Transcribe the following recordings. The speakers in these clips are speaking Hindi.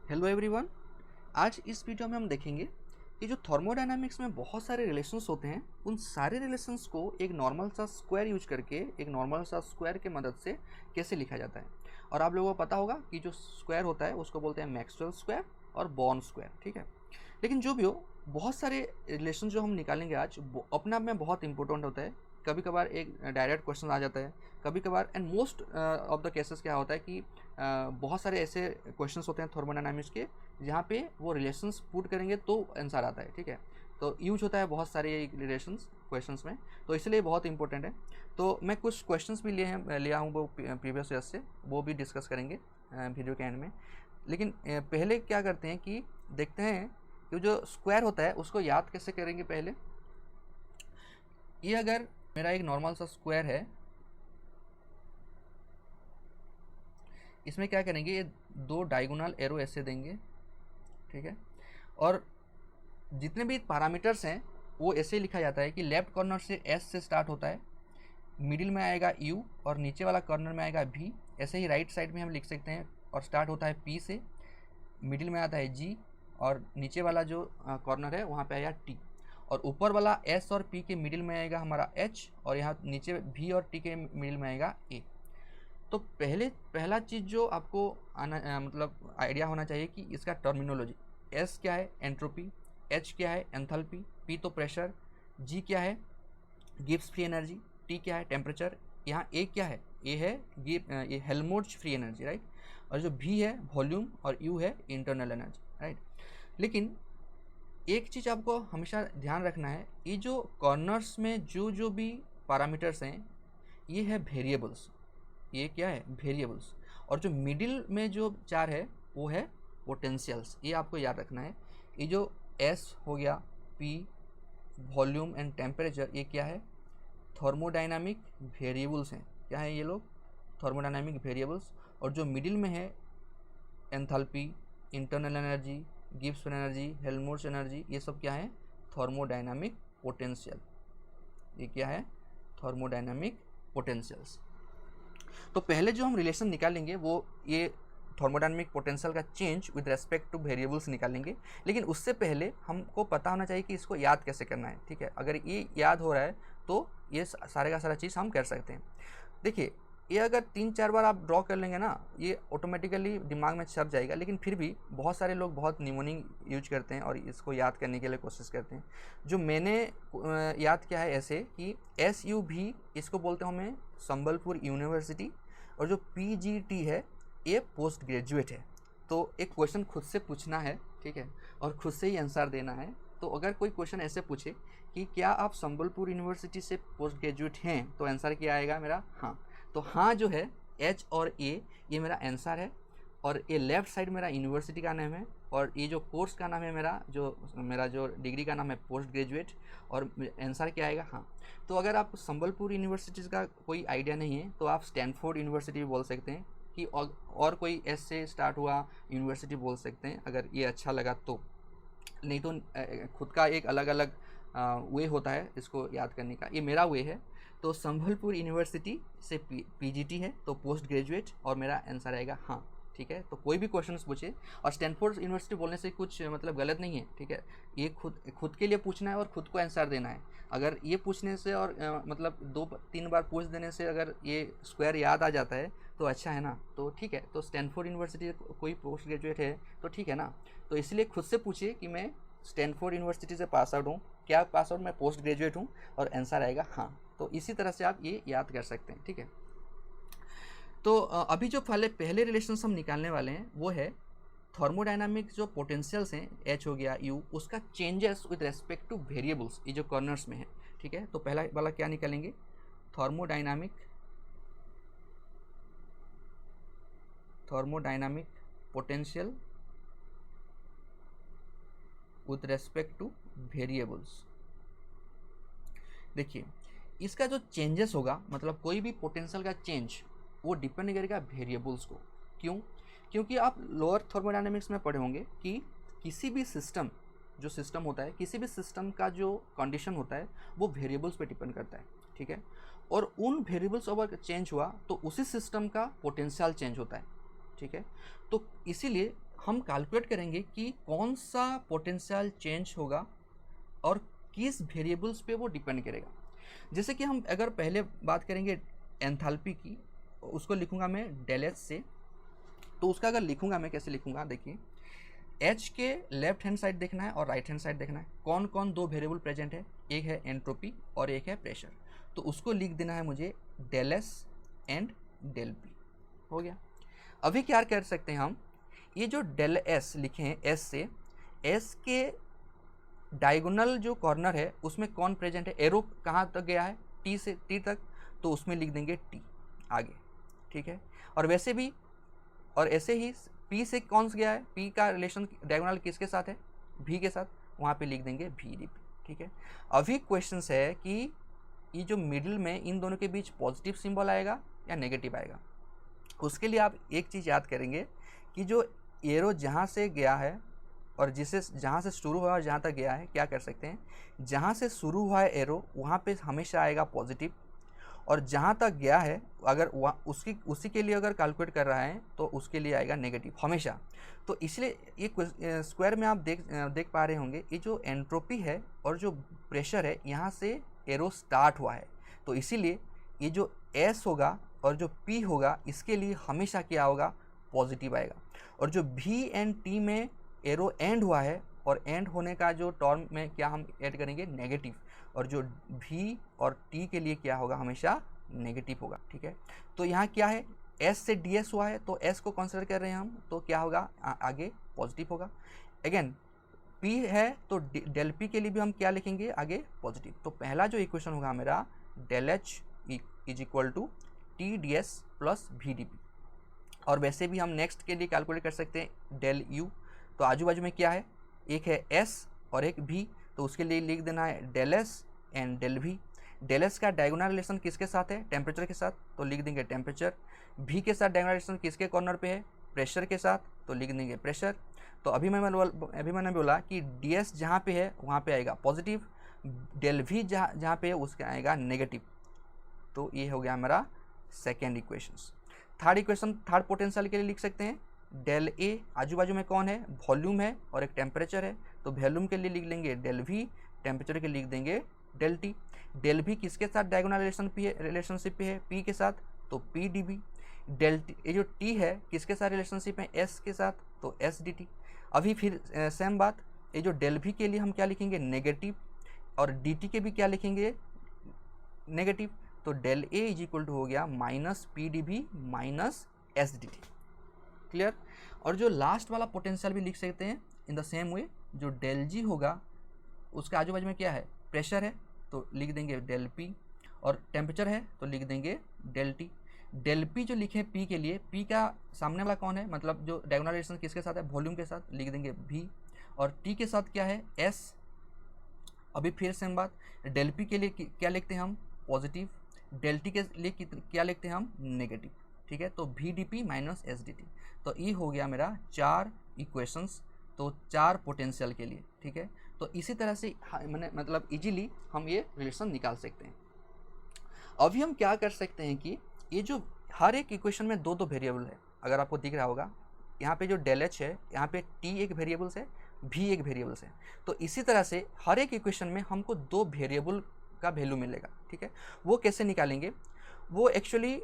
Hello everyone. आज इस वीडियो में हम देखेंगे कि जो थर्मोडायनामिक्स में बहुत सारे रिलेशंस होते हैं उन सारे रिलेशंस को एक नॉर्मल सा स्क्वायर यूज करके एक नॉर्मल सा स्क्वायर के मदद से कैसे लिखा जाता है। और आप लोगों को पता होगा कि जो स्क्वायर होता है उसको बोलते हैं मैक्सवेल स्क्वायर और बॉर्न स्क्वायर, ठीक है। लेकिन जो भी हो, बहुत सारे रिलेशन जो हम निकालेंगे आज वो अपने आप में बहुत इंपॉर्टेंट होता है। कभी कभार एक डायरेक्ट क्वेश्चन आ जाता है, कभी कभार and most of the cases क्या होता है कि बहुत सारे ऐसे क्वेश्चंस होते हैं थर्मोडायनामिक्स के जहाँ पे वो रिलेशंस पुट करेंगे तो आंसर आता है, ठीक है। तो यूज होता है बहुत सारे रिलेशंस क्वेश्चंस में, तो इसलिए बहुत इंपॉर्टेंट है। तो मैं कुछ क्वेश्चंस भी लिया हूँ वो प्रीवियस ईयर से, वो भी डिस्कस करेंगे वीडियो के एंड में। लेकिन पहले क्या करते हैं कि देखते हैं कि जो स्क्वायर होता है उसको याद कैसे करेंगे। पहले ये अगर मेरा एक नॉर्मल सा स्क्वायर है, इसमें क्या करेंगे, ये दो डायगोनल एरो ऐसे देंगे, ठीक है। और जितने भी पैरामीटर्स हैं वो ऐसे लिखा जाता है कि लेफ्ट कॉर्नर से एस से स्टार्ट होता है, मिडिल में आएगा यू और नीचे वाला कॉर्नर में आएगा भी। ऐसे ही राइट साइड में हम लिख सकते हैं और स्टार्ट होता है पी से, मिडिल में आता है जी और नीचे वाला जो कॉर्नर है वहाँ पे आएगा टी। और ऊपर वाला एस और पी के मिडिल में आएगा हमारा एच और यहाँ नीचे भी और टी के मिडिल में आएगा ए। तो पहला चीज़ जो आपको आना मतलब आइडिया होना चाहिए कि इसका टर्मिनोलॉजी। एस क्या है, एंट्रोपी। एच क्या है, एंथैल्पी। पी तो प्रेशर। जी क्या है, गिब्स फ्री एनर्जी। टी क्या है, टेम्परेचर। यहाँ ए क्या है, ए है ये हेल्महोल्ट्ज़ फ्री एनर्जी, राइट। और जो भी है वॉल्यूम और यू है इंटरनल एनर्जी, राइट। लेकिन एक चीज़ आपको हमेशा ध्यान रखना है, ये जो कॉर्नर्स में जो भी पैरामीटर्स हैं ये है वेरिएबल्स। ये क्या है, वेरिएबल्स। और जो मिडिल में जो चार है वो है पोटेंशियल्स। ये आपको याद रखना है। ये जो एस हो गया, पी, वॉल्यूम एंड टेम्परेचर, ये क्या है, थर्मोडायनामिक वेरिएबल्स हैं। क्या है ये लोग, थर्मोडायनामिक वेरिएबल्स। और जो मिडिल में है enthalpy, internal energy, Gibbs energy, Helmholtz energy, ये सब क्या है, थर्मोडायनामिक पोटेंशियल। ये क्या है, थर्मोडायनामिक पोटेंशियल्स। तो पहले जो हम रिलेशन निकालेंगे वो ये थर्मोडायनामिक पोटेंशियल का change with respect two variables निकालेंगे। लेकिन उससे पहले हमको पता होना चाहिए कि इसको याद कैसे करना है, ठीक है। अगर ये याद हो रहा है तो ये सारे का सारा चीज़ हम कर सकते हैं। देखिए, ये अगर 3-4 बार आप ड्रॉ कर लेंगे ना, ये ऑटोमेटिकली दिमाग में छप जाएगा। लेकिन फिर भी बहुत सारे लोग बहुत निमोनिक यूज करते हैं और इसको याद करने के लिए कोशिश करते हैं। जो मैंने याद किया है ऐसे कि SUV इसको बोलते हैं हमें संबलपुर यूनिवर्सिटी। और जो PGT है ये पोस्ट ग्रेजुएट है। तो एक क्वेश्चन खुद से पूछना है, ठीक है, और खुद से ही आंसर देना है। तो अगर कोई क्वेश्चन ऐसे पूछे कि क्या आप संबलपुर यूनिवर्सिटी से पोस्ट ग्रेजुएट हैं, तो आंसर क्या आएगा मेरा, हाँ। तो हाँ जो है, एच और ए ये मेरा आंसर है। और ये लेफ्ट साइड मेरा यूनिवर्सिटी का नाम है और ये जो कोर्स का नाम है मेरा जो डिग्री का नाम है पोस्ट ग्रेजुएट। और आंसर क्या आएगा, हाँ। तो अगर आपको संबलपुर यूनिवर्सिटीज़ का कोई आइडिया नहीं है तो आप स्टैनफोर्ड यूनिवर्सिटी भी बोल सकते हैं कि और कोई एस से स्टार्ट हुआ यूनिवर्सिटी बोल सकते हैं अगर ये अच्छा लगा तो। नहीं तो खुद का एक अलग अलग वे होता है इसको याद करने का, ये मेरा वे है। तो संबलपुर यूनिवर्सिटी से PGT है तो पोस्ट ग्रेजुएट और मेरा आंसर आएगा हाँ, ठीक है। तो कोई भी क्वेश्चन पूछे, और स्टैनफोर्ड यूनिवर्सिटी बोलने से कुछ मतलब गलत नहीं है, ठीक है। ये खुद के लिए पूछना है और खुद को आंसर देना है। अगर ये पूछने से और मतलब 2-3 बार पूछ देने से अगर ये स्क्वायर याद आ जाता है तो अच्छा है ना, तो ठीक है। तो स्टैनफोर्ड यूनिवर्सिटी कोई पोस्ट ग्रेजुएट है तो ठीक है ना। तो इसलिए खुद से पूछिए कि मैं स्टैनफोर्ड यूनिवर्सिटी से पास आउट हूँ, क्या पास आउट, मैं पोस्ट ग्रेजुएट हूँ, और आंसर आएगा हाँ। तो इसी तरह से आप ये याद कर सकते हैं, ठीक है। तो अभी जो पहले रिलेशन हम निकालने वाले हैं वो है थर्मोडायनामिक जो पोटेंशियल्स हैं, एच हो गया, यू, उसका changes with respect two variables, ये जो कॉर्नर्स में है, ठीक है। तो पहला वाला क्या निकालेंगे, thermodynamic potential with respect two variables. देखिए, इसका जो चेंजेस होगा, मतलब कोई भी पोटेंशियल का चेंज वो डिपेंड करेगा वेरिएबल्स को। क्यों, क्योंकि आप लोअर थर्मोडायनामिक्स में पढ़े होंगे कि किसी भी सिस्टम जो सिस्टम होता है, किसी भी सिस्टम का जो कंडीशन होता है वो वेरिएबल्स पे डिपेंड करता है, ठीक है। और उन वेरिएबल्स अगर चेंज हुआ तो उसी सिस्टम का पोटेंशियल चेंज होता है, ठीक है। तो इसीलिए हम कैलकुलेट करेंगे कि कौन सा पोटेंशियल चेंज होगा और किस वेरिएबल्स पे वो डिपेंड करेगा। जैसे कि हम अगर पहले बात करेंगे एंथैल्पी की, उसको लिखूंगा मैं डेल एच से। तो उसका अगर लिखूंगा मैं कैसे लिखूंगा, देखिए एच के लेफ्ट हैंड साइड देखना है और राइट हैंड साइड देखना है, कौन कौन दो वेरिएबल प्रेजेंट है, एक है एंट्रोपी और एक है प्रेशर। तो उसको लिख देना है मुझे del S and del P. हो गया। अभी क्या कर सकते हैं हम, ये जो डेल एस लिखे हैं एस से, एस के डायगोनल जो कॉर्नर है उसमें कौन प्रेजेंट है, एरो कहाँ तक गया है, टी से टी तक, तो उसमें लिख देंगे टी आगे, ठीक है। और वैसे भी और ऐसे ही पी से कौन सा गया है, पी का रिलेशन डायगोनल किसके साथ है, भी के साथ, वहाँ पे लिख देंगे भी डी पी, ठीक है। अभी क्वेश्चन है कि ये जो मिडिल में इन दोनों के बीच पॉजिटिव सिंबल आएगा या नेगेटिव आएगा। उसके लिए आप एक चीज़ याद करेंगे कि जो एरो जहाँ से गया है और जिसे जहाँ से शुरू हुआ और जहाँ तक गया है, क्या कर सकते हैं, जहाँ से शुरू हुआ है एरो वहाँ पे हमेशा आएगा पॉजिटिव, और जहाँ तक गया है अगर उसी के लिए अगर कैलकुलेट कर रहा है तो उसके लिए आएगा नेगेटिव हमेशा। तो इसलिए ये स्क्वायर में आप देख पा रहे होंगे, ये जो एंट्रोपी है और जो प्रेशर है यहाँ से एरो स्टार्ट हुआ है, तो इसीलिए ये जो एस होगा और जो पी होगा इसके लिए हमेशा क्या होगा, पॉजिटिव आएगा। और जो भी एंड टी में एरो एंड हुआ है और एंड होने का जो टर्म में क्या हम ऐड करेंगे, नेगेटिव, और जो भी और टी के लिए क्या होगा, हमेशा नेगेटिव होगा, ठीक है। तो यहाँ क्या है, एस से डी एस हुआ है तो एस को कंसिडर कर रहे हैं हम, तो क्या होगा आगे पॉजिटिव होगा। अगेन पी है तो डेल पी के लिए भी हम क्या लिखेंगे, आगे पॉजिटिव। तो पहला जो इक्वेशन होगा मेरा, del H is equal to T D S plus V D P. और वैसे भी हम नेक्स्ट के लिए कैलकुलेट कर सकते हैं डेल यू। तो आजू बाजू में क्या है, एक है एस और एक भी, तो उसके लिए लिख देना है del S and del V. Del S का डायगोनल रिलेशन किसके साथ है, टेम्परेचर के साथ, तो लिख देंगे टेम्परेचर। भी के साथ डायगोनल रिलेशन किसके कॉर्नर पे है, प्रेशर के साथ, तो लिख देंगे प्रेशर। तो अभी मैंने बोला कि डी एस जहाँ पे है वहाँ पे आएगा पॉजिटिव, डेल वी जहाँ पे है उसका आएगा नेगेटिव। तो ये हो गया हमारा second equations. Third equation, third potential के लिए लिख सकते हैं डेल ए, आजू बाजू में कौन है, वॉल्यूम है और एक टेम्परेचर है, तो वॉल्यूम के लिए लिख लेंगे डेल वी, टेम्परेचर के लिए लिख देंगे डेल टी। डेल वी किसके साथ डायगोनल रिलेशनशिप पे है, पी के साथ, तो P D B. Del T, ये जो टी है किसके साथ रिलेशनशिप है, एस के साथ, तो एस डी टी। अभी फिर सेम बात, ये जो डेल वी के लिए हम क्या लिखेंगे, नेगेटिव, और डी टी के भी क्या लिखेंगे, नेगेटिव। तो del A is equal to हो गया minus P D B minus S D T. Clear. और जो लास्ट वाला पोटेंशियल भी लिख सकते हैं इन द सेम वे, जो डेल जी होगा उसके आजू बाजू में क्या है, प्रेशर है, तो लिख देंगे डेल पी, और टेम्परेचर है तो लिख देंगे डेल टी। डेल पी जो लिखे पी के लिए, पी का सामने वाला कौन है, मतलब जो डायगोनल रिलेशन किसके साथ है, वॉल्यूम के साथ, लिख देंगे भी, और टी के साथ क्या है, एस। अभी फिर सेम बात, डेल पी के लिए क्या लिखते हैं हम, पॉजिटिव, डेल टी के लिए क्या लिखते हैं हम, नेगेटिव, ठीक है। तो V D P minus S D T. तो ये हो गया मेरा 4 इक्वेशंस, तो 4 पोटेंशियल के लिए, ठीक है। तो इसी तरह से मैंने मतलब इजीली हम ये रिलेशन निकाल सकते हैं। अभी हम क्या कर सकते हैं कि ये जो हर एक इक्वेशन में दो वेरिएबल है, अगर आपको दिख रहा होगा यहाँ पे जो डेल एच है, यहाँ पे टी एक वेरिएबल्स है, भी एक वेरिएबल्स है। तो इसी तरह से हर एक इक्वेशन में हमको 2 वेरिएबल का वैल्यू मिलेगा, ठीक है। वो कैसे निकालेंगे, वो एक्चुअली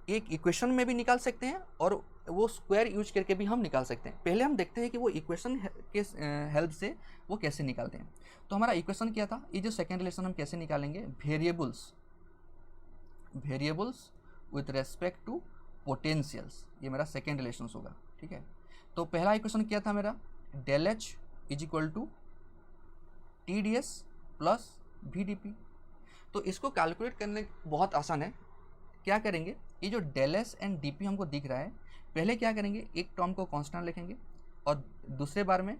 एक इक्वेशन में भी निकाल सकते हैं और वो स्क्वायर यूज करके भी हम निकाल सकते हैं। पहले हम देखते हैं कि वो इक्वेशन के हेल्प से वो कैसे निकालते हैं। तो हमारा इक्वेशन क्या था, ये जो सेकेंड रिलेशन हम कैसे निकालेंगे, variables with respect to potentials, ये मेरा सेकेंड रिलेशन होगा, ठीक है। तो पहला इक्वेशन क्या था मेरा, del H is equal to T D S plus V D P. तो इसको कैलकुलेट करने बहुत आसान है। क्या करेंगे, ये जो del S and D P हमको दिख रहा है, पहले क्या करेंगे, एक टर्म को कांस्टेंट लिखेंगे और दूसरे बार में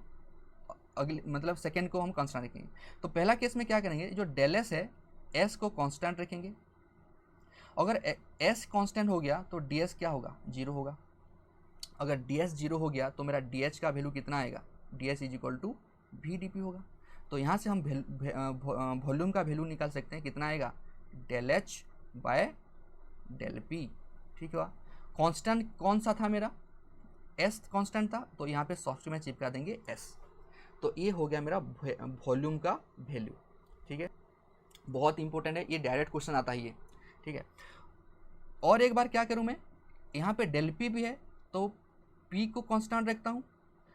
अगले मतलब सेकेंड को हम कांस्टेंट रखेंगे। तो पहला केस में क्या करेंगे, जो डेल एस है एस को कांस्टेंट रखेंगे, अगर एस कांस्टेंट हो गया तो डी एस क्या होगा, 0 होगा। अगर डी एस 0 हो गया तो मेरा डी एच का वैल्यू कितना आएगा, D S is equal to V D P होगा। तो यहाँ से हम वॉल्यूम का वैल्यू निकाल सकते हैं, कितना आएगा, del H by del P, ठीक है। कांस्टेंट कौन सा था मेरा, एस कांस्टेंट था, तो यहाँ पे सॉफ्टवेयर में चिपका देंगे एस। तो ये हो गया मेरा वॉल्यूम का वैल्यू। ठीक है, बहुत इंपॉर्टेंट है, ये डायरेक्ट क्वेश्चन आता ही है। ठीक है, और एक बार क्या करूँ मैं, यहाँ पे डेल पी भी है तो पी को कांस्टेंट रखता हूँ।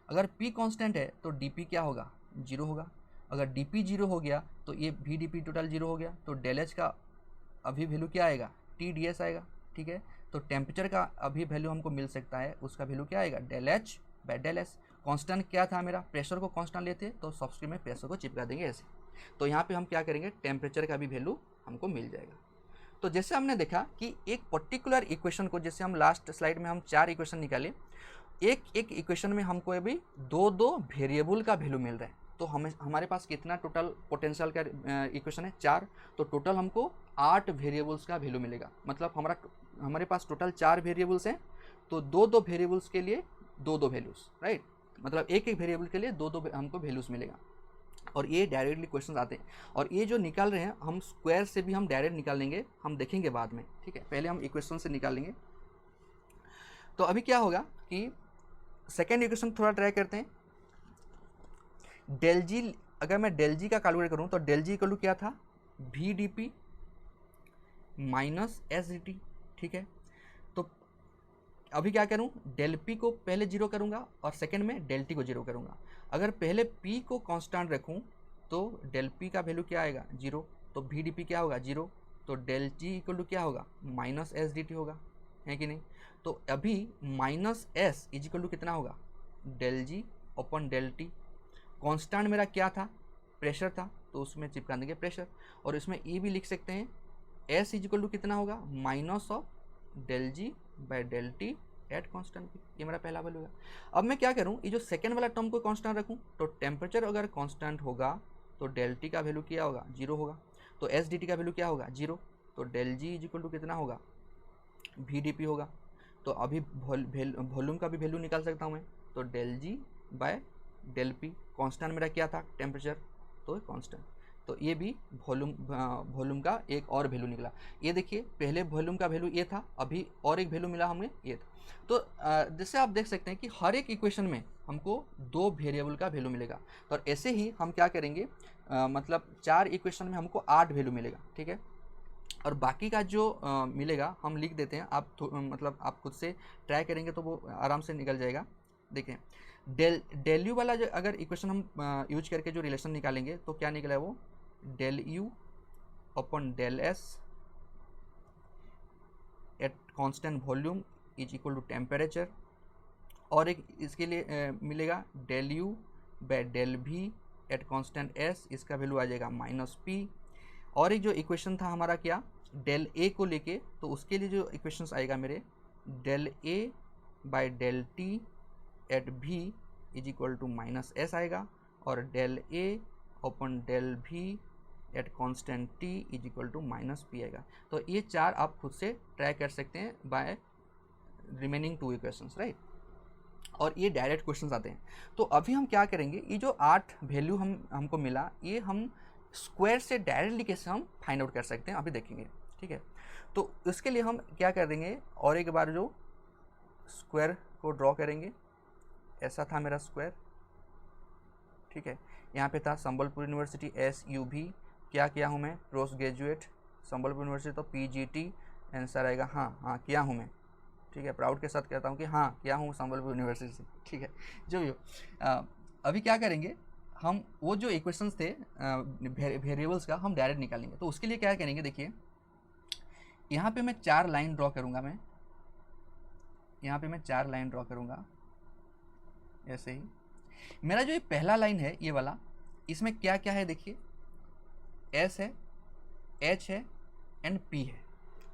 अगर पी कांस्टेंट है तो डी पी क्या होगा, जीरो होगा। अगर डी पी जीरो हो गया तो ये V D P total zero हो गया। तो डेल एच का अभी वैल्यू क्या आएगा, टी डी एस आएगा। ठीक है, तो टेम्परेचर का अभी वैल्यू हमको मिल सकता है, उसका वैल्यू क्या आएगा, del H by del S. Constant क्या था मेरा, प्रेशर को कांस्टेंट लेते तो सब्सक्रिप्ट में प्रेशर को चिपका देंगे ऐसे। तो यहाँ पे हम क्या करेंगे, टेम्परेचर का भी वैल्यू हमको मिल जाएगा। तो जैसे हमने देखा कि एक पर्टिकुलर इक्वेशन को, जैसे हम लास्ट स्लाइड में हम 4 इक्वेशन निकाले, एक एक इक्वेशन में हमको अभी दो वेरिएबल का वैल्यू मिल रहा है। तो हमारे पास कितना टोटल पोटेंशियल का इक्वेशन है, 4। तो टोटल हमको 8 वेरिएबल्स का वैल्यू मिलेगा। मतलब हमारे पास टोटल 4 वेरिएबल्स हैं, तो दो वेरिएबल्स के लिए दो वैल्यूज़, राइट। मतलब एक वेरिएबल के लिए दो हमको वैल्यूज़ मिलेगा। और ये डायरेक्टली क्वेश्चन आते हैं, और ये जो निकाल रहे हैं हम स्क्वायर से भी हम डायरेक्ट निकाल लेंगे, हम देखेंगे बाद में। ठीक है, पहले हम इक्वेशन से निकालेंगे। तो अभी क्या होगा कि सेकेंड इक्वेशन थोड़ा ट्राई करते हैं। डेल जी, अगर मैं डेल जी का कैलकुलेट करूं तो डेल जी इक्वल टू क्या था, V D P minus S D T. ठीक है, तो अभी क्या करूं, डेल पी को पहले जीरो करूंगा और सेकंड में डेल टी को जीरो करूंगा। अगर पहले पी को कांस्टेंट रखूं तो डेल पी का वैल्यू क्या आएगा, जीरो। तो वी डी पी क्या होगा, जीरो। तो डेल जी इक्वल टू क्या होगा, माइनस एस डी टी होगा, है कि नहीं। तो अभी minus S is equal to कितना होगा, del G upon del T. Constant मेरा क्या था, प्रेशर था, तो उसमें चिपका देंगे प्रेशर। और इसमें ये भी लिख सकते हैं, एस इज इक्वल टू कितना होगा, minus of del ji by del T at constant P. ये मेरा पहला वैल्यू है। अब मैं क्या करूं, ये जो सेकंड वाला टर्म को कांस्टेंट रखूं, तो टेम्परेचर अगर कांस्टेंट होगा तो डेल टी का वैल्यू क्या होगा, जीरो होगा। तो एस डी टी का वैल्यू क्या होगा, जीरो। तो del G is equal to कितना होगा, वी डी पी होगा। तो अभी वॉल्यूम का भी वैल्यू निकाल सकता हूँ मैं। तो del ji by del P, constant मेरा क्या था, टेम्परेचर, तो कांस्टेंट। तो ये भी वॉल्यूम का एक और वैल्यू निकला। ये देखिए, पहले वॉल्यूम का वैल्यू ये था, अभी और एक वैल्यू मिला हमें, ये था। तो जैसे आप देख सकते हैं कि हर एक इक्वेशन में हमको 2 वेरिएबल का वैल्यू मिलेगा। तो ऐसे ही हम क्या करेंगे, मतलब 4 इक्वेशन में हमको 8 वैल्यू मिलेगा। ठीक है, और बाकी का जो मिलेगा हम लिख देते हैं। आप मतलब आप खुद से ट्राई करेंगे तो वो आराम से निकल जाएगा। देखें, डेल यू वाला जो अगर इक्वेशन हम यूज करके जो रिलेशन निकालेंगे तो क्या निकला है वो, del U upon del S at constant volume is equal to temperature. और एक इसके लिए मिलेगा del U by del V at constant S, इसका वैल्यू आ जाएगा माइनस पी। और एक जो इक्वेशन था हमारा क्या, डेल ए को लेके, तो उसके लिए जो इक्वेशंस आएगा मेरे, del A by del T at V is equal to minus S आएगा, और del A upon del V at constant T is equal to minus P आएगा। तो ये 4 आप खुद से ट्राई कर सकते हैं बाय रिमेनिंग 2 इक्वेशंस, राइट। और ये डायरेक्ट क्वेश्चंस आते हैं। तो अभी हम क्या करेंगे, ये जो 8 वैल्यू हमको मिला, ये हम स्क्वायर से डायरेक्टली कैसे हम फाइंड आउट कर सकते हैं अभी देखेंगे। ठीक है, तो इसके लिए हम क्या कर देंगे, और एक बार जो स्क्वायर को ड्रॉ करेंगे। ऐसा था मेरा स्क्वायर। ठीक है, यहाँ पे था संबलपुर यूनिवर्सिटी SUV। क्या किया हूँ मैं, पोस्ट ग्रेजुएट संबलपुर यूनिवर्सिटी, तो PGT आंसर आएगा। हाँ किया हूँ मैं। ठीक है, प्राउड के साथ कहता हूँ कि हाँ किया हूँ संबलपुर यूनिवर्सिटी से। ठीक है, जो भी हो, अभी क्या करेंगे, हम वो जो इक्वेशंस थे वेरिएबल्स का हम डायरेक्ट निकालेंगे। तो उसके लिए क्या करेंगे, देखिए यहाँ पे मैं 4 लाइन ड्रॉ करूँगा। मैं यहाँ पे मैं 4 लाइन ड्रॉ करूँगा ऐसे ही। मेरा जो ये पहला लाइन है ये वाला, इसमें क्या क्या है देखिए, S है, H है एंड P है।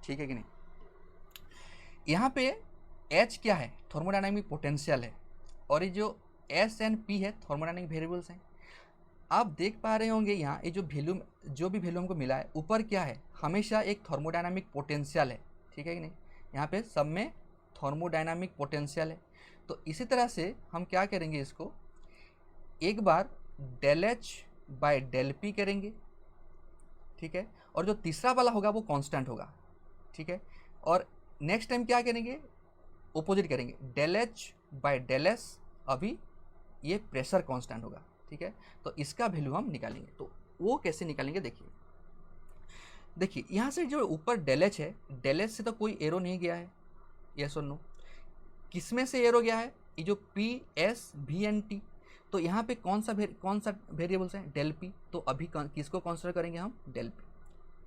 ठीक है कि नहीं। यहाँ पे H क्या है, थर्मोडायनामिक पोटेंशियल है, और ये जो S एंड P है थर्मोडायनामिक वेरिएबल्स हैं। आप देख पा रहे होंगे यहाँ ये जो भी वैल्यू हमको मिला है, ऊपर क्या है, हमेशा एक थर्मोडायनामिक पोटेंशियल है। ठीक है कि नहीं, यहाँ पे सब में थर्मोडायनामिक पोटेंशियल है। तो इसी तरह से हम क्या करेंगे, इसको एक बार del H by del p करेंगे। ठीक है, और जो तीसरा वाला होगा वो कांस्टेंट होगा। ठीक है, और नेक्स्ट टाइम क्या करेंगे, ओपोजिट करेंगे, del H by del S, अभी ये प्रेशर कांस्टेंट होगा, ठीक है। तो इसका वैल्यू हम निकालेंगे, तो वो कैसे निकालेंगे देखिए यहाँ से जो ऊपर डेल एच है, डेल एच से तो कोई एरो नहीं गया है, यस और नो। किस में से एरो गया है, ये जो P S V and T, तो यहाँ पे कौन सा वेरिएबल्स है, डेल पी, तो अभी किसको कंसिडर करेंगे हम, डेल पी,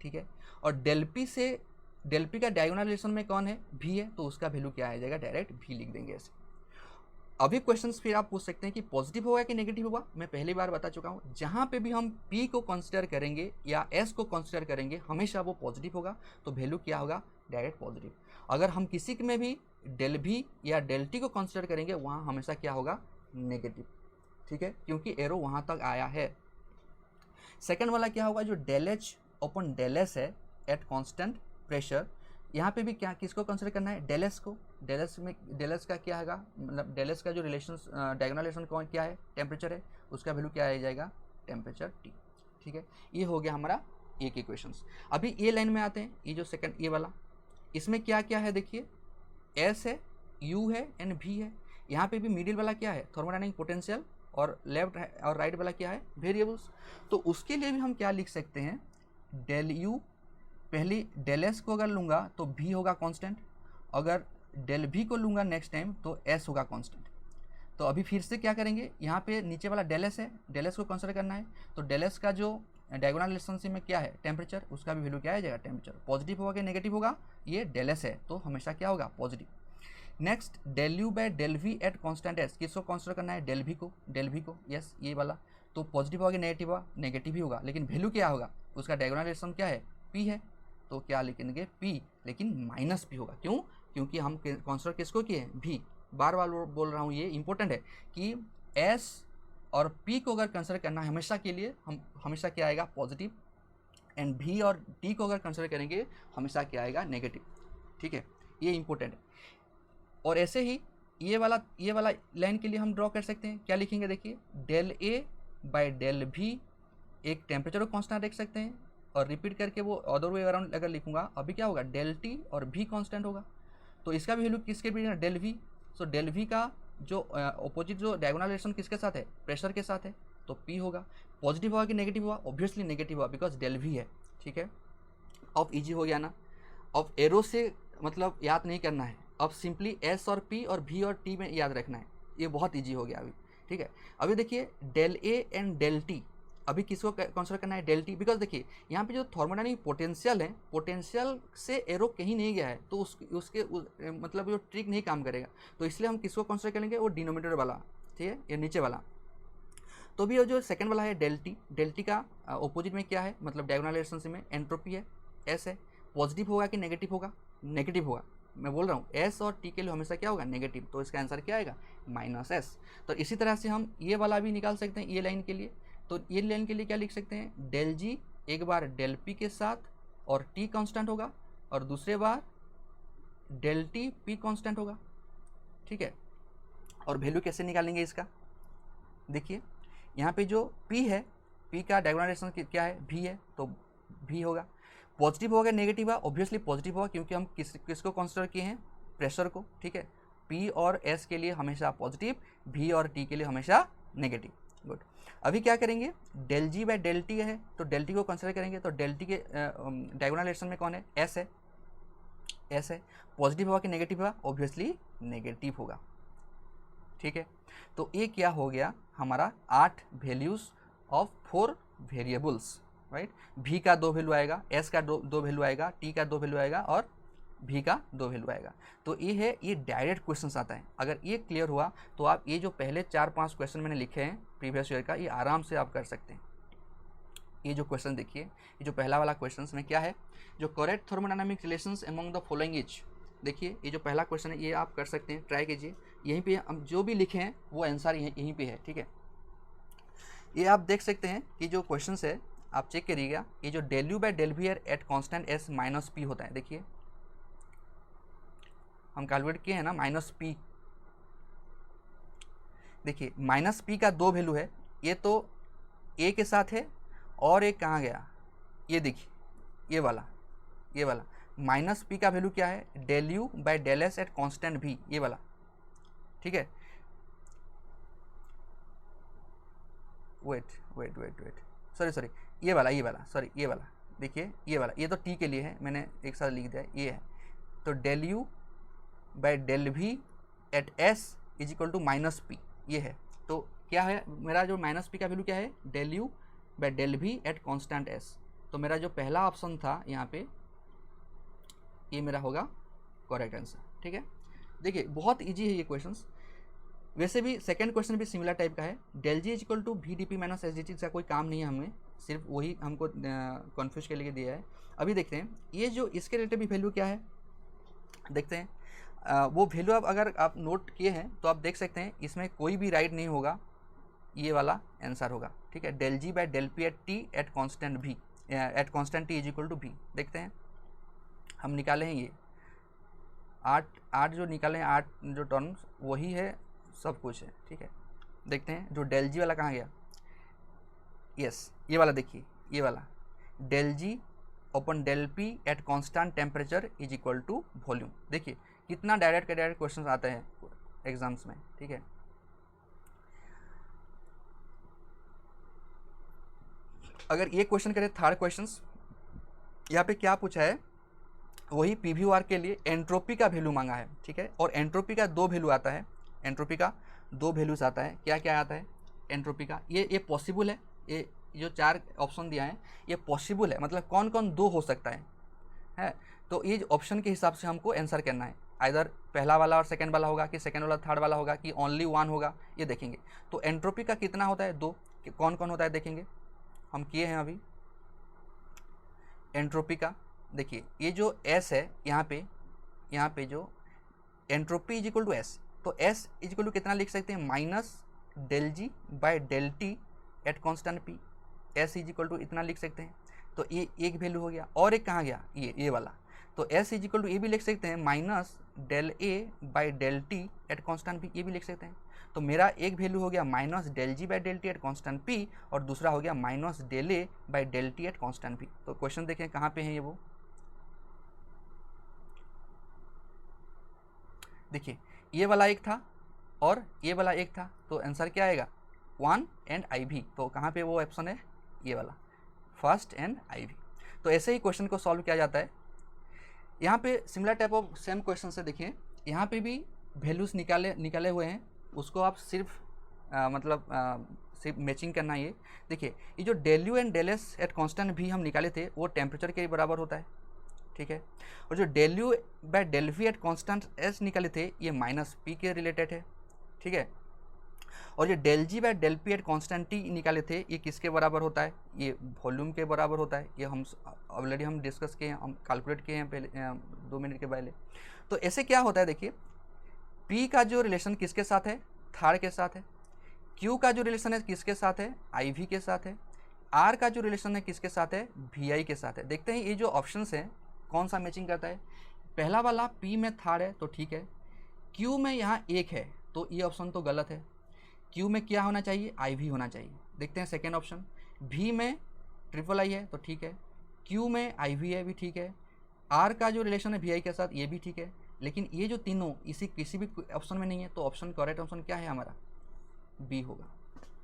ठीक है। और डेल पी का डायगोनल रिलेशन में कौन है, भी है, तो उसका वैल्यू क्या आ जाएगा, डायरेक्ट भी लिख देंगे ऐसे। अभी क्वेश्चंस फिर आप पूछ सकते हैं कि पॉजिटिव होगा कि नेगेटिव होगा। मैं पहली बार बता चुका हूँ, जहाँ पे भी हम P को कंसिडर करेंगे या S को कंसिडर करेंगे हमेशा वो पॉजिटिव होगा, तो वैल्यू क्या होगा, डायरेक्ट पॉजिटिव। अगर हम किसी में भी डेल V या डेल T को कंसिडर करेंगे वहाँ हमेशा क्या होगा, नेगेटिव, ठीक है, क्योंकि एरो वहाँ तक आया है। सेकेंड वाला क्या होगा, जो del H upon del S है एट कॉन्स्टेंट प्रेशर, यहाँ पे भी क्या किसको कंसिडर करना है, डेल एस को। डेल एस का क्या है, मतलब डेल एस का जो रिलेशन डायगोनल रिलेशन कौन क्या है, टेम्परेचर है, उसका वैल्यू क्या आ जाएगा, टेम्परेचर टी, ठीक है। ये हो गया हमारा एक इक्वेशंस। अभी ये लाइन में आते हैं, ये जो सेकंड ये वाला, इसमें क्या क्या है देखिए, एस है, यू है एंड वी है। यहाँ पे भी मिडिल वाला क्या है, थर्मोडायनामिक पोटेंशियल, और लेफ्ट और राइट वाला क्या है, वेरिएबल्स। तो उसके लिए भी हम क्या लिख सकते हैं, डेल यू, पहली डेल एस को अगर लूँगा तो भी होगा कांस्टेंट, अगर डेल भी को लूँगा नेक्स्ट टाइम तो एस होगा कांस्टेंट। तो अभी फिर से क्या करेंगे, यहाँ पे नीचे वाला डेल एस है, डेल एस को कंसिडर करना है, तो डेल एस का जो डायगोनल रिलेशनशिप में क्या है, टेम्परेचर, उसका भी वैल्यू क्या आ जाएगा, टेम्परेचर। पॉजिटिव होगा कि नेगेटिव होगा, ये डेल एस है तो हमेशा क्या होगा, positive. Next del U by del V at constant S, किसको कंसिडर करना है, डेल वी को, यस ये वाला। तो पॉजिटिव होगा कि नेगेटिव होगा, नेगेटिव ही होगा, लेकिन वैल्यू क्या होगा, उसका डायगोनल रिलेशन क्या है, पी है, तो क्या लिखेंगे, पी, लेकिन माइनस पी होगा। क्यों, क्योंकि हम कंसिडर किसको किए, भी। बार बार बोल रहा हूँ, ये इंपॉर्टेंट है कि एस और पी को अगर कंसिडर करना है हमेशा के लिए, हम हमेशा क्या आएगा, पॉजिटिव, एंड भी और टी को अगर कंसिडर करेंगे हमेशा क्या आएगा, नेगेटिव, ठीक है, ये इंपॉर्टेंट है। और ऐसे ही ये वाला लाइन के लिए हम ड्रॉ कर सकते हैं, क्या लिखेंगे देखिए, डेल ए बाय डेल भी, एक टेम्परेचर को कांस्टेंट देख सकते हैं, और रिपीट करके वो अदर वे अराउंड अगर लिखूंगा अभी क्या होगा, डेल टी और भी कांस्टेंट होगा, तो इसका भी वैल्यू किसके भी, del V. So del V का जो अपोजिट जो डायगोनल रिलेशन किसके साथ है, प्रेशर के साथ है, तो पी होगा। पॉजिटिव होगा कि नेगेटिव हुआ, ऑब्वियसली नेगेटिव हुआ, बिकॉज डेल वी है, ठीक है। अब इजी हो गया ना, अब एरो से मतलब याद नहीं करना है, अब सिंपली एस और पी और भी और टी में याद रखना है, ये बहुत ईजी हो गया अभी, ठीक है। अभी देखिए del A and del T, अभी किसको कंसिडर करना है, डेल टी, बिकॉज देखिए यहाँ पे जो थर्मोडायनामिक पोटेंशियल है, पोटेंशियल से एरो कहीं नहीं गया है, तो मतलब जो ट्रिक नहीं काम करेगा, तो इसलिए हम किसको कंसिडर करेंगे, वो डिनोमिनेटर वाला, ठीक है, ये नीचे वाला। तो भी जो सेकंड वाला है डेल टी का ऑपोजिट में क्या है, मतलब डायगोनल रिलेशनशिप में एंट्रोपी है, एस है। पॉजिटिव होगा कि नेगेटिव होगा, नेगेटिव होगा, मैं बोल रहा हूँ एस और टी के लिए हमेशा क्या होगा, नेगेटिव, तो इसका आंसर क्या आएगा, माइनस एस। तो इसी तरह से हम ये वाला भी निकाल सकते हैं, ये लाइन के लिए। तो ये लाइन के लिए क्या लिख सकते हैं, डेल जी एक बार डेल पी के साथ और टी कांस्टेंट होगा, और दूसरे बार डेल टी पी कांस्टेंट होगा, ठीक है। और वैल्यू कैसे निकालेंगे इसका, देखिए यहाँ पे जो पी है, पी का डायगोनल रिलेशन क्या है, भी है, तो भी होगा। पॉजिटिव होगा नेगेटिव होगा, ऑब्वियसली पॉजिटिव होगा, क्योंकि हम किसको कंसिडर किए हैं, प्रेशर को, ठीक है। पी और एस के लिए हमेशा पॉजिटिव, भी और टी के लिए हमेशा नेगेटिव, गुड। अभी क्या करेंगे, del ji by del T है, तो डेल टी को कंसिडर करेंगे, तो डेल टी के डायगोनल रिलेशन में कौन है, एस है, एस है। पॉजिटिव होगा कि नेगेटिव होगा, ऑब्वियसली नेगेटिव होगा, ठीक है। तो ये क्या हो गया हमारा 8 वैल्यूज ऑफ 4 वेरिएबल्स, राइट। भी का 2 वैल्यू आएगा, एस का दो वैल्यू आएगा, टी का 2 वैल्यू आएगा, और भी का 2 वैल्यू आएगा। तो ये है, ये डायरेक्ट क्वेश्चंस आता है। अगर ये क्लियर हुआ तो आप ये जो पहले 4-5 क्वेश्चन मैंने लिखे हैं प्रीवियस ईयर का, ये आराम से आप कर सकते हैं। ये जो क्वेश्चन देखिए, ये जो पहला वाला क्वेश्चन में क्या है, जो correct thermodynamic relations among the following is, देखिए ये जो पहला क्वेश्चन है ये आप कर सकते हैं, ट्राई कीजिए। यहीं पे हम जो भी लिखे हैं वो आंसर यहीं पे है, ठीक है। ये आप देख सकते हैं कि जो क्वेश्चन है आप चेक करिएगा, ये जो del U by del V at constant S minus P होता है, देखिए हम कैलकुलेट किए हैं ना, माइनस पी। देखिए माइनस पी का 2 वैल्यू है, ये तो ए के साथ है, और एक कहाँ गया, ये देखिए ये वाला माइनस पी का वैल्यू क्या है, del U by del S at constant भी, ये वाला, ठीक है। वेट सॉरी ये वाला सॉरी ये वाला देखिए, ये वाला, ये तो टी के लिए है, मैंने एक साथ लिख दिया, ये है। तो del U by del V at S is equal to minus P, ये है। तो क्या है मेरा जो माइनस पी का वैल्यू क्या है, del U by del V at constant S. तो मेरा जो पहला ऑप्शन था यहाँ पे, ये मेरा होगा करेक्ट आंसर। ठीक है, देखिए बहुत इजी है ये क्वेश्चंस। वैसे भी सेकंड क्वेश्चन भी सिमिलर टाइप का है, del G is equal to V D P minus S D T, का कोई काम नहीं है हमें, सिर्फ वही हमको कन्फ्यूज के लिए दिया है। अभी देखते हैं ये जो इसके रिलेटेड भी वैल्यू क्या है, देखते हैं। वो वैल्यू अब अगर आप नोट किए हैं तो आप देख सकते हैं इसमें कोई भी राइट नहीं होगा, ये वाला आंसर होगा। ठीक है, del ji by del P at t at constant भी at constant t is equal to भी। देखते हैं हम निकाले हैं ये 8 जो निकाले हैं, 8 जो टर्म्स वही है, सब कुछ है। ठीक है, देखते हैं जो डेल जी वाला कहाँ गया, यस ये वाला देखिए, ये वाला del G upon del P at constant temperature is equal to volume. देखिए कितना डायरेक्ट के डायरेक्ट क्वेश्चन आते हैं एग्जाम्स में। ठीक है, अगर ये क्वेश्चन करें थर्ड क्वेश्चन, यहाँ पे क्या पूछा है, वही पीवीआर के लिए एंट्रोपी का वैल्यू मांगा है। ठीक है, और एंट्रोपी का 2 वैल्यू आता है, एंट्रोपी का 2 वैल्यूज आता है। क्या क्या आता है एंट्रोपी का, ये पॉसिबल है, ये जो 4 ऑप्शन दिया है ये पॉसिबल है, मतलब कौन कौन 2 हो सकता है। तो ये ऑप्शन के हिसाब से हमको आंसर करना है, आइदर पहला वाला और सेकंड वाला होगा, कि सेकंड वाला थर्ड वाला होगा, कि ओनली 1 होगा, ये देखेंगे। तो एंट्रोपी का कितना होता है, 2, कौन कौन होता है देखेंगे, हम किए हैं अभी। एंट्रोपी का देखिए, ये जो एस है यहाँ पे जो entropy is equal to S, तो एस इज इक्वल टू कितना लिख सकते हैं, minus del ji by del T at constant P, S is equal to इतना लिख सकते हैं। तो ये एक वैल्यू हो गया, और एक कहाँ गया, ये वाला। तो एस इज इक्वल टू ये भी लिख सकते हैं, minus del A by del T at constant P, ये भी लिख सकते हैं। तो मेरा एक वैल्यू हो गया minus del ji by del T at constant P, और दूसरा हो गया minus del A by del T at constant P. तो क्वेश्चन देखें कहाँ पे है ये, वो देखिए ये वाला एक था और ये वाला एक था, तो आंसर क्या आएगा 1 एंड आई भी। तो कहाँ पे वो ऑप्शन है, ये वाला फर्स्ट एंड आई भी। तो ऐसे ही क्वेश्चन को सॉल्व किया जाता है। यहाँ पे similar type of same question से देखिए, यहाँ पे भी वैल्यूज निकाले हुए हैं, उसको आप सिर्फ सिर्फ मैचिंग करना है। ये देखिए, ये जो del U and del S at constant भी हम निकाले थे वो टेम्परेचर के बराबर होता है। ठीक है, और जो del U by del V at constant S निकाले थे ये माइनस पी के रिलेटेड है। ठीक है, और जो del ji by del P at constant T निकाले थे ये किसके बराबर होता है, ये वॉल्यूम के बराबर होता है। ये हम ऑलरेडी हम डिस्कस किए हैं, हम कैलकुलेट किए हैं पहले 2 मिनट के पहले। तो ऐसे क्या होता है देखिए, पी का जो रिलेशन किसके साथ है, थर्ड के साथ है। क्यू का जो रिलेशन है किसके साथ है, आई वी के साथ है। आर का जो रिलेशन है किसके साथ है, वी आई के साथ है। देखते हैं ये जो ऑप्शंस हैं कौन सा मैचिंग करता है। पहला वाला पी में थर्ड है तो ठीक है, क्यू में यहाँ 1 है तो ये ऑप्शन तो गलत है। क्यू में क्या होना चाहिए, आई वी होना चाहिए। देखते हैं सेकेंड ऑप्शन, वी में ट्रिपल आई है तो ठीक है, क्यू में आई वी है भी ठीक है, आर का जो रिलेशन है वी आई के साथ ये भी ठीक है, लेकिन ये जो तीनों इसी किसी भी ऑप्शन में नहीं है, तो ऑप्शन करेक्ट ऑप्शन क्या है हमारा, बी होगा।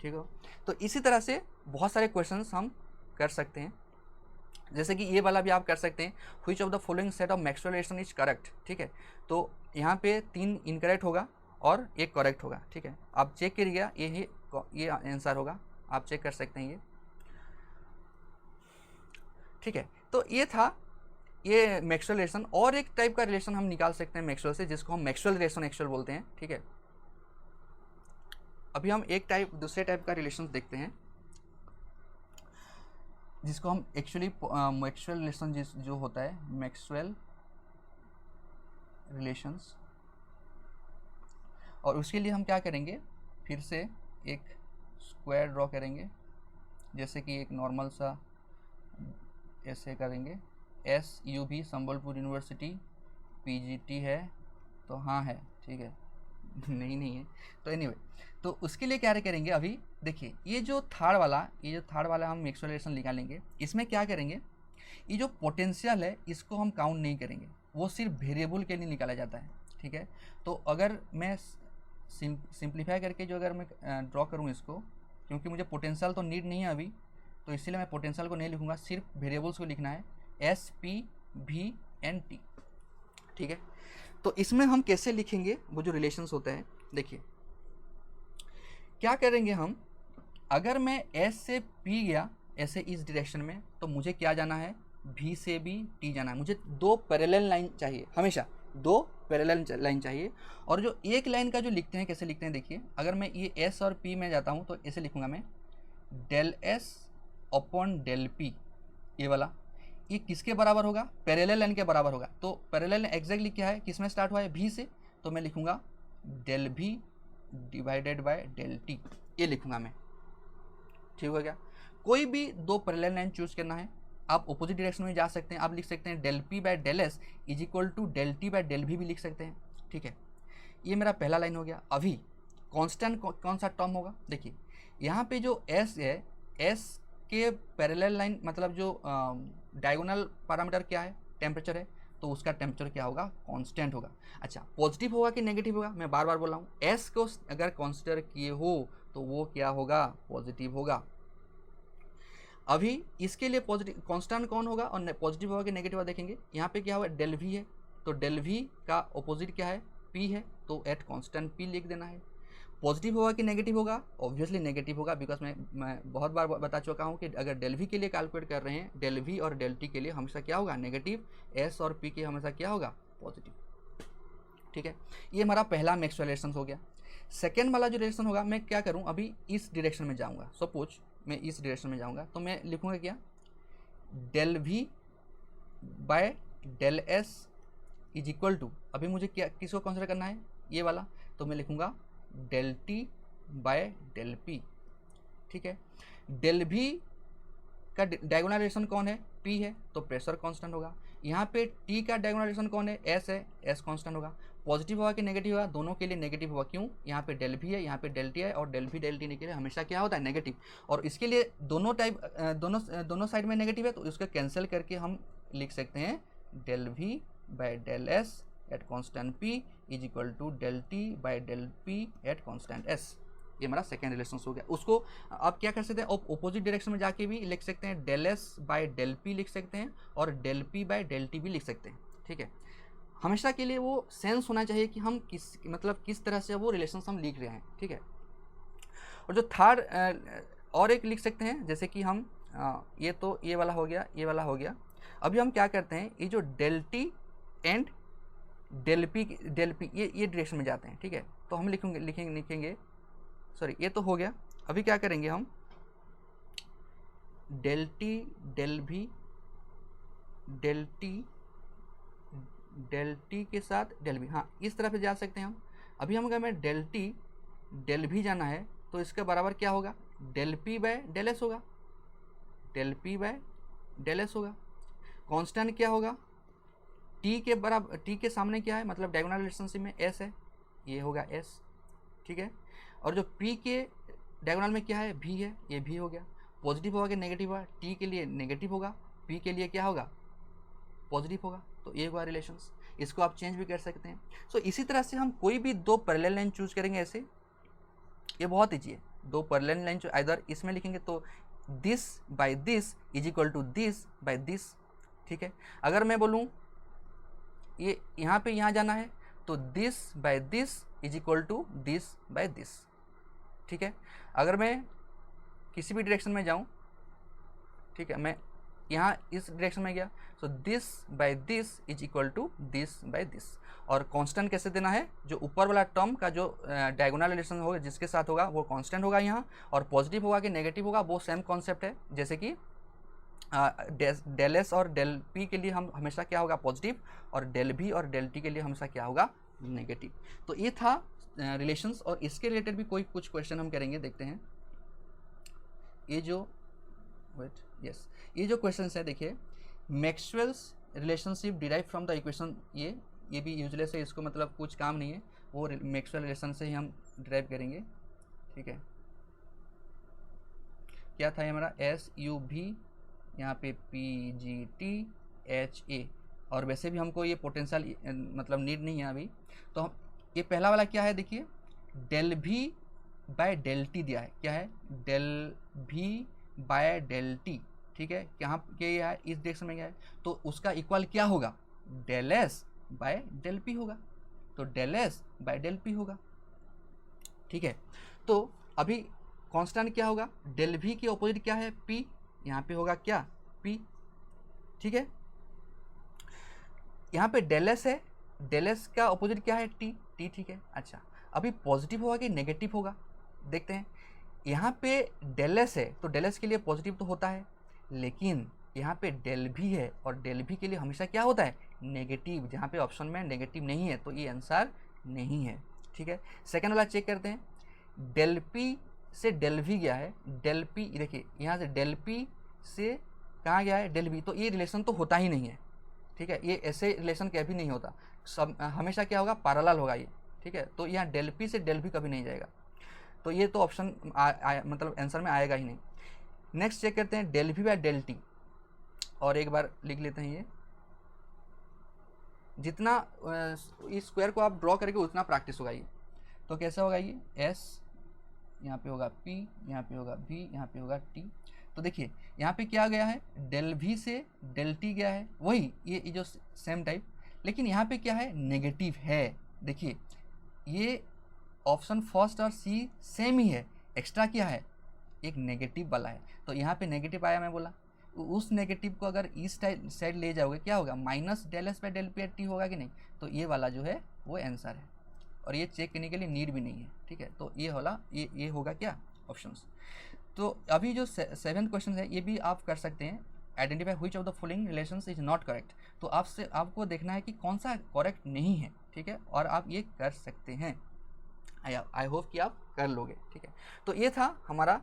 ठीक है, तो इसी तरह से बहुत सारे क्वेश्चंस हम कर सकते हैं, जैसे कि ये वाला भी आप कर सकते हैं, which of the following set of Maxwell relation is correct. ठीक है, तो यहाँ पे 3 इनकरेक्ट होगा और 1 करेक्ट होगा। ठीक है, आप चेक करिएगा, ये आंसर होगा, आप चेक कर सकते हैं ये। ठीक है, तो ये था ये मैक्सवेल रिलेशन। और एक टाइप का रिलेशन हम निकाल सकते हैं मैक्सवेल से, जिसको हम मैक्सवेल रिलेशन एक्चुअल बोलते हैं। ठीक है, अभी हम दूसरे टाइप का रिलेशन देखते हैं, जिसको हम एक्चुअली मैक्सवेल रिलेशन जो होता है, मैक्सवेल रिलेशंस। और उसके लिए हम क्या करेंगे, फिर से एक स्क्वायर ड्रॉ करेंगे, जैसे कि एक नॉर्मल सा ऐसे करेंगे। एस यू भी संबलपुर यूनिवर्सिटी पीजीटी है, तो हाँ है, ठीक है नहीं है, तो एनीवे तो उसके लिए क्या करेंगे, अभी देखिए ये जो थर्ड वाला हम मैक्सवेल रिलेशन निकालेंगे। इसमें क्या करेंगे, ये जो पोटेंशियल है इसको हम काउंट नहीं करेंगे, वो सिर्फ वेरिएबल के लिए निकाला जाता है। ठीक है, तो अगर मैं सिंप्लीफाई करके जो अगर मैं ड्रॉ करूँ इसको, क्योंकि मुझे पोटेंशियल तो नीड नहीं है अभी, तो इसीलिए मैं पोटेंशियल को नहीं लिखूँगा, सिर्फ वेरिएबल्स को लिखना है, S P V and T. ठीक है, तो इसमें हम कैसे लिखेंगे वो जो रिलेशंस होते हैं, देखिए क्या करेंगे हम, अगर मैं एस से पी गया ऐसे इस डायरेक्शन में, तो मुझे क्या जाना है, भी से भी टी जाना है। मुझे दो पैरेलल लाइन चाहिए, हमेशा दो पैरेलल लाइन चाहिए। और जो एक लाइन का जो लिखते हैं, कैसे लिखते हैं देखिए, अगर मैं ये एस और पी में जाता हूँ तो ऐसे लिखूंगा मैं, del S upon del P, ये वाला, ये किसके बराबर होगा, पैरेलल लाइन के बराबर होगा। तो पैरेलल लाइन एग्जैक्टली क्या है, किस में स्टार्ट हुआ है, भी से, तो मैं लिखूंगा डेल भी डिवाइडेड बाय डेल टी, ये लिखूंगा मैं। ठीक हो गया। कोई भी दो पैरेलल लाइन चूज करना है, आप अपोजिट डायरेक्शन में जा सकते हैं, आप लिख सकते हैं del P by del S is equal to del T by del भी लिख सकते हैं। ठीक है, ये मेरा पहला लाइन हो गया। अभी कांस्टेंट कौन सा टर्म होगा, देखिए यहाँ पे जो एस है, एस के पैरेलल लाइन मतलब जो डायगोनल पैरामीटर क्या है, टेम्परेचर है, तो उसका टेम्परेचर क्या होगा, कांस्टेंट होगा। अच्छा, पॉजिटिव होगा कि नेगेटिव होगा, मैं बार बार बोल रहा हूँ, एस को अगर कंसिडर किए हो तो वो क्या होगा, पॉजिटिव होगा। अभी इसके लिए पॉजिटिव कांस्टेंट कौन होगा और पॉजिटिव होगा कि नेगेटिव होगा, देखेंगे यहाँ पे क्या हुआ, डेल वी है, तो डेल वी का ऑपोजिट क्या है, पी है, तो एट कांस्टेंट पी लिख देना है। पॉजिटिव होगा कि नेगेटिव होगा, ऑब्वियसली नेगेटिव होगा, बिकॉज मैं बहुत बार बता चुका हूँ कि अगर डेल वी के लिए कैलकुलेट कर रहे हैं, डेल वी और डेल टी के लिए हमेशा क्या होगा, नेगेटिव, एस और पी के हमेशा क्या होगा, पॉजिटिव। ठीक है, ये हमारा पहला मैक्सवेल रिलेशन हो गया। सेकेंड वाला जो रिलेशन होगा, मैं क्या करूँ, अभी इस डायरेक्शन में जाऊँगा, सपोज मैं इस डायरेक्शन में जाऊँगा, तो मैं लिखूँगा क्या, del V by del S is equal to, अभी मुझे क्या किसको कंसिडर करना है, ये वाला, तो मैं लिखूँगा del T by del P. ठीक है, डेल वी का डायगोनल रिलेशन कौन है, पी है, तो प्रेशर कांस्टेंट होगा। यहाँ पे टी का डायगोनल रिलेशन कौन है, एस है, एस कांस्टेंट होगा। पॉजिटिव होगा कि नेगेटिव होगा, दोनों के लिए नेगेटिव होगा, क्यों, यहाँ पे डेल भी है, यहाँ पे डेल टी है, और डेल भी डेल टी के लिए हमेशा क्या होता है, नेगेटिव। और इसके लिए दोनों टाइप दोनों साइड में नेगेटिव है, तो इसको कैंसिल करके हम लिख सकते हैं del V by del S at constant P is equal to del T by del P at constant S. ये हमारा सेकेंड रिलेशन हो गया। उसको आप क्या कर सकते हैं, ऑपोजिट डायरेक्शन में जाके भी लिख सकते हैं, del S by del P लिख सकते हैं, और del P by del T भी लिख सकते हैं। ठीक है, हमेशा के लिए वो सेंस होना चाहिए कि हम किस तरह से वो रिलेशन हम लिख रहे हैं। ठीक है, और जो थर्ड और एक लिख सकते हैं, जैसे कि हम ये तो ये वाला हो गया, ये वाला हो गया। अभी हम क्या करते हैं, ये जो del T and del P ये डायरेक्शन में जाते हैं। ठीक है, तो हम लिखेंगे सॉरी, ये तो हो गया। अभी क्या करेंगे हम, डेल टी डेल भी डेल टी के साथ डेल भी, हाँ इस तरह से जा सकते हैं हम। अभी हम अगर मैं डेल टी डेल भी जाना है, तो इसके बराबर क्या होगा, del P by del s होगा, del P by del s होगा। कांस्टेंट क्या होगा, टी के बराबर, टी के सामने क्या है, मतलब डायगोनल रिलेशनशिप में एस है, ये होगा एस। ठीक है, और जो पी के डायगोनल में क्या है, भी है, ये भी हो गया। पॉजिटिव होगा कि नेगेटिव होगा, टी के लिए नेगेटिव होगा, पी के लिए क्या होगा, पॉजिटिव होगा, तो ये हुआ रिलेशंस। इसको आप चेंज भी कर सकते हैं। सो इसी तरह से हम कोई भी दो पैरेलल लाइन चूज करेंगे ऐसे, ये बहुत ईजी है। दो पैरेलल लाइन इधर इसमें लिखेंगे तो this by this is equal to this by this. ठीक है, अगर मैं बोलूँ ये यहाँ पे यहाँ जाना है, तो this by this is equal to this by this. ठीक है, अगर मैं किसी भी डायरेक्शन में जाऊँ, ठीक है, मैं यहाँ इस डायरेक्शन में गया, तो this by this is equal to this by this. और कांस्टेंट कैसे देना है, जो ऊपर वाला टर्म का जो डायगोनल रिलेशन होगा जिसके साथ होगा वो कांस्टेंट होगा यहाँ, और पॉजिटिव होगा कि नेगेटिव होगा वो सेम कॉन्सेप्ट है। जैसे कि डेल एस और डेल पी के लिए हम हमेशा क्या होगा, पॉजिटिव, और डेल भी और डेल टी के लिए हमेशा क्या होगा, नेगेटिव। तो ये था रिलेशंस, और इसके रिलेटेड भी कुछ क्वेश्चन हम करेंगे, देखते हैं। ये जो ये जो क्वेश्चन है, देखिए, Maxwell's relationship derive from the equation, ये भी यूजलेस है, इसको मतलब कुछ काम नहीं है, वो मैक्सवेल रिलेशन से ही हम डिराइव करेंगे। ठीक है, क्या था ये हमारा, एस यू भी, यहाँ पे P G T H A, और वैसे भी हमको ये पोटेंशियल मतलब नीड नहीं है अभी। तो हम ये पहला वाला क्या है, देखिए del V by del T दिया है, क्या है, del V by del T, ठीक है, यहाँ के है इस डायरेक्शन में क्या है, तो उसका इक्वल क्या होगा, del S by del P होगा, तो del S by del P होगा, ठीक है। तो अभी कांस्टेंट क्या होगा, डेल वी की ऑपोजिट क्या है, पी, यहाँ पे होगा क्या, पी, ठीक है। यहाँ पे डेल एस है, डेल एस का ऑपोजिट क्या है, टी, टी, ठीक है। अच्छा, अभी पॉजिटिव होगा कि नेगेटिव होगा, देखते हैं। यहाँ पे डेल एस है तो डेल एस के लिए पॉजिटिव तो होता है, लेकिन यहाँ पे डेल वी है और डेल वी के लिए हमेशा क्या होता है, नेगेटिव, जहाँ पे ऑप्शन में नेगेटिव नहीं है तो ये आंसर नहीं है, ठीक है। सेकेंड वाला चेक करते हैं, डेल पी से डेल वी गया है, डेल पी देखिए यहाँ से डेल पी से कहाँ गया है, डेल वी, तो ये रिलेशन तो होता ही नहीं है, ठीक है, ये ऐसे रिलेशन कभी नहीं होता, सब हमेशा क्या होगा, पैरेलल होगा ये, ठीक है। तो यहाँ डेल पी से डेल वी कभी नहीं जाएगा, तो ये तो ऑप्शन मतलब आंसर में आएगा ही नहीं। नेक्स्ट चेक करते हैं del V by del T, और एक बार लिख लेते हैं, ये जितना इस स्क्वायर को आप ड्रॉ करेंगे उतना प्रैक्टिस होगा ये, तो कैसा होगा ये, एस यहाँ पे होगा पी, यहाँ पे होगा वी, यहाँ पे होगा टी, तो देखिए यहाँ पे क्या गया है, डेल वी से डेल टी गया है, वही ये जो सेम टाइप, लेकिन यहाँ पे क्या है, नेगेटिव है, देखिए ये ऑप्शन फर्स्ट और सी सेम ही है, एक्स्ट्रा क्या है, एक नेगेटिव वाला है, तो यहाँ पे नेगेटिव आया, मैं बोला उस नेगेटिव को अगर इस साइड ले जाओगे क्या होगा, minus del S by del P T होगा कि नहीं, तो ये वाला जो है वो आंसर है, और ये चेक करने के लिए नीड भी नहीं है, ठीक है। तो ये वाला ये होगा क्या, ऑप्शंस। तो अभी जो 7th क्वेश्चन है ये भी आप कर सकते हैं, identify which of the following relations is not correct, तो आपको देखना है कि कौन सा करेक्ट नहीं है, ठीक है, और आप ये कर सकते हैं, आई होप कि आप कर लोगे, ठीक है। तो ये था हमारा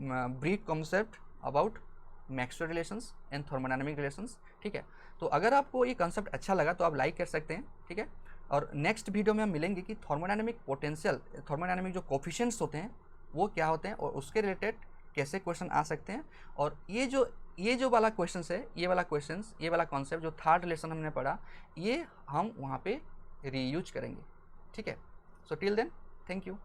brief concept about Maxwell relations and thermodynamic relations, ठीक है। तो अगर आपको ये कॉन्सेप्ट अच्छा लगा तो आप लाइक कर सकते हैं, ठीक है। और नेक्स्ट वीडियो में हम मिलेंगे कि थर्मोडायनामिक पोटेंशियल, थर्मोडायनामिक जो कोफिशिएंट्स होते हैं वो क्या होते हैं और उसके रिलेटेड कैसे क्वेश्चन आ सकते हैं, और ये जो वाला क्वेश्चन है, ये वाला कॉन्सेप्ट जो थर्ड रिलेशन हमने पढ़ा, ये हम वहाँ पे रीयूज करेंगे, ठीक है। So till then, thank you.